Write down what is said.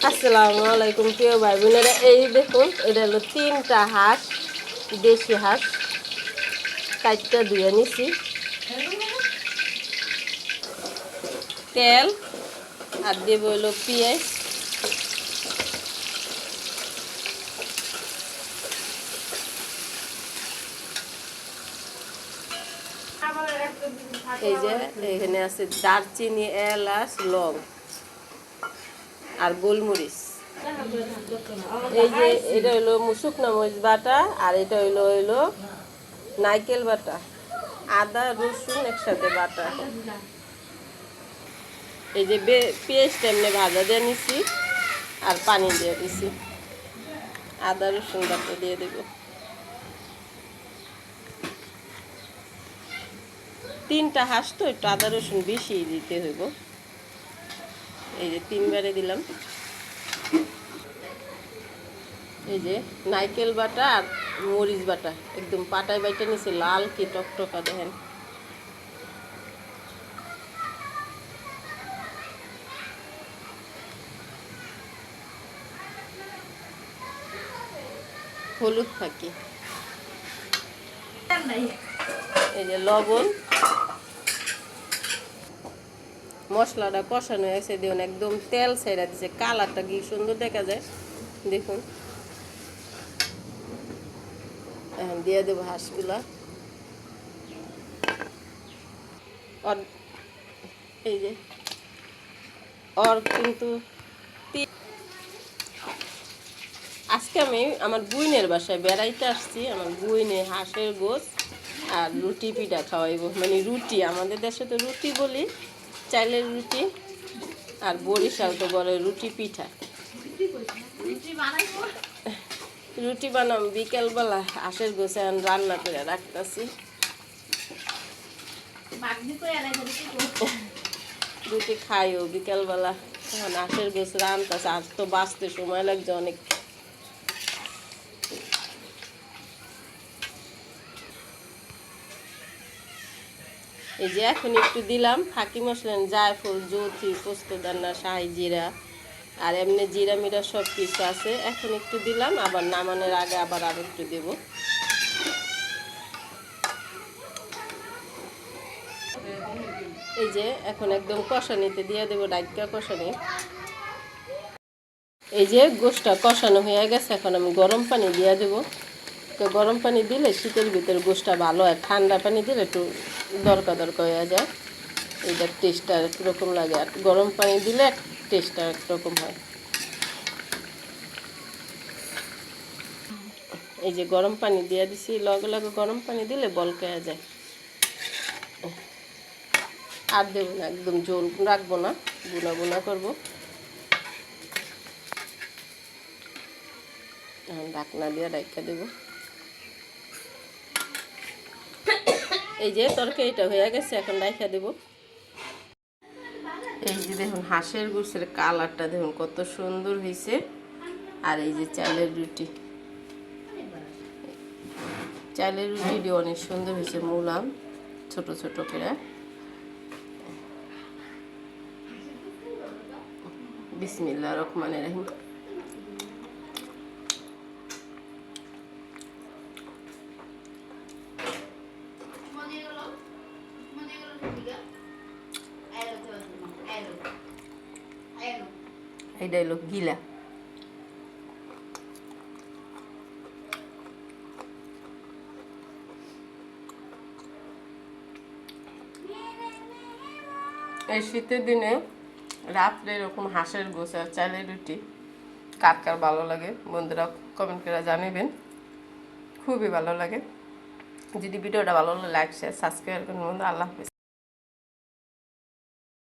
আসসালামু আলাইকুম প্রিয় ভাই বোনেরা। এই দেখুন, এটা হলো 3টা হাঁস, দেশি হাঁস। চারটা ধুয়ে নিছি। তেল আর দেব হলো পেঁয়াজ। এই যে এখানে আছে দারচিনি, এলাচ, লং আর গোলমরিচ। এই যে এটা হলো শুকনো মরিচ বাটা, আর এটা হইলো নারকেল বাটা, আদা রসুন একসাথে বাটা। এই যে পেঁয়াজটা এমনি ভাজা দিয়ে নিছি আর পানি দিয়ে দিছি। আদা রসুন বাটা দিয়ে দেব। 3টা হাঁস তো একটু আদা রসুন বেশি দিতে হইব। এই যে 3বারে দিলাম। এই যে নারকেল বাটা আর মরিচ বাটা একদম পাটায় বাইটা নিছি, লাল কি টকটকা দেখেন। হলুদ ফাঁকি, এই যে লবণ। মশলাটা কষানো হয়েছে, দেখুন একদম তেল ছেড়ে দিচ্ছে, কালারটা কি সুন্দর দেখা যায় দেখুন। এখন দিয়ে দেবো হাঁসগুলা। এই যে কিন্তু আজকে আমি আমার বুইনের বাসায় বেড়াইতে আসছি। আমার বুইনে হাঁসের গোশ আর রুটি পিঠা খাওয়াইব, মানে রুটি, আমাদের দেশে তো রুটি বলি, চাইলের রুটি, আর বরিশাল তো বলে রুটি পিঠা। রুটি বানাম বিকেলবেলা, হাঁসের গোছে রান্না করে রাখতেছি। রুটি খাইও বিকেলবেলা, এখন হাঁসের গোছ রান্নাছে। আজ তো বাঁচতে সময় লাগছে অনেক। এই যে এখন একটু দিলাম ফাঁকি মশলা, জায়ফল, জৌথি, পোস্তদানা, শাহি জিরা আর এমনি জিরা মিরা সব কিছু আছে। এখন একটু দিলাম, আবার নামানোর আগে আবার আর একটু দেব। এই যে এখন একদম কষানিতে দিয়ে দেবো, ডাইকা কষানি। এই যে গোশটা কষানো হয়ে গেছে, এখন আমি গরম পানি দিয়ে দেবো। গরম পানি দিলে শীতের ভিতরে গোশটা ভালো হয়, ঠান্ডা পানি দিলে একটু দরকার হয়ে যায়। এইটার টেস্টটা একরকম লাগে, আর গরম পানি দিলে টেস্টটা একরকম হয়। এই যে গরম পানি দিয়ে দিছি, লগে লগে গরম পানি দিলে বলকায়া যায়। আর দেবো না, একদম জোল রাখবো না, বুনা বুনা করবো। ঢাকনা দিয়ে রাখা দেবো। এই যে তরকারিটা হয়ে গেছে, এখন রাখা দেবো। এই যে দেখুন হাঁসের গোশের কালারটা দেখুন কত সুন্দর হয়েছে। আর এই যে চালের রুটি, চালের রুটিটি অনেক সুন্দর হয়েছে, মুলাম ছোট ছোট করে। বিসমিল্লাহির রহমানির রহিম। এইটা হলো গিলা। এই শীতের দিনে রাত্রে এরকম হাঁসের গোশ আর চালের রুটি কার কার ভালো লাগে বন্ধুরা কমেন্ট করে জানাবেন। খুবই ভালো লাগে। যদি ভিডিওটা ভালো লাগে লাইক শেয়ার সাবস্ক্রাইব করুন বন্ধু। আল্লাহ হাফেজ।